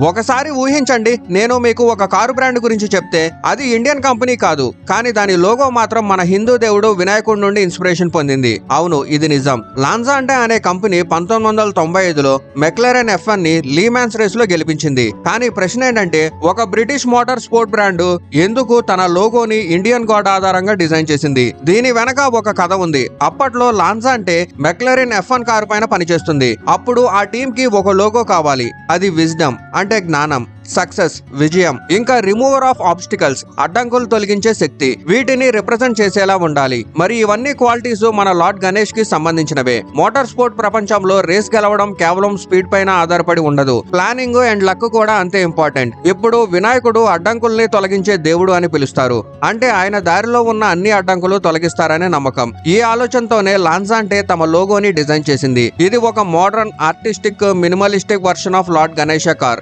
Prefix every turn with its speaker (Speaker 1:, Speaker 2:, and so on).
Speaker 1: ఒకసారి ఊహించండి, నేను మీకు ఒక కారు బ్రాండ్ గురించి చెప్తే అది ఇండియన్ కంపెనీ కాదు, కానీ దాని లోగో మాత్రం మన హిందూ దేవుడు వినాయకుడి నుండి ఇన్స్పిరేషన్ పొందింది. అవును, ఇది నిజం. లాన్జాంటే అనే కంపెనీ 1995లో మెక్లరెన్ F1 ని లీమాన్స్ రేస్ లో గెలిపించింది. కానీ ప్రశ్న ఏంటంటే, ఒక బ్రిటిష్ మోటార్ స్పోర్ట్ బ్రాండ్ ఎందుకు తన లోగోని ఇండియన్ గాడ్ ఆధారంగా డిజైన్ చేసింది? దీని వెనక ఒక కథ ఉంది. అప్పట్లో లాన్జాంటే మెక్లరెన్ F1 కారు పైన పనిచేస్తుంది. అప్పుడు ఆ టీమ్ కి ఒక లోగో కావాలి. అది విజ్డమ్ అంటే జ్ఞానం, సక్సెస్ విజయం, ఇంకా రిమూవర్ ఆఫ్ ఆబ్స్టికల్స్ అడ్డంకులు తొలగించే శక్తి, వీటిని రిప్రజెంట్ చేసేలా ఉండాలి. మరి ఇవన్నీ క్వాలిటీస్ మన లార్డ్ గణేష్ కి సంబంధించినవే. మోటార్ స్పోర్ట్ ప్రపంచంలో రేస్ గెలవడం కేవలం స్పీడ్ పైన ఆధారపడి ఉండదు, ప్లానింగ్ అండ్ లక్ కూడా అంతే ఇంపార్టెంట్. ఇప్పుడు వినాయకుడు అడ్డంకుల్ని తొలగించే దేవుడు అని పిలుస్తారు. అంటే ఆయన దారిలో ఉన్న అన్ని అడ్డంకులు తొలగిస్తారనే నమ్మకం. ఈ ఆలోచనతోనే లాన్జాంటే తమ లోగోని డిజైన్ చేసింది. ఇది ఒక modern artistic minimalistic version of lord Ganesha car.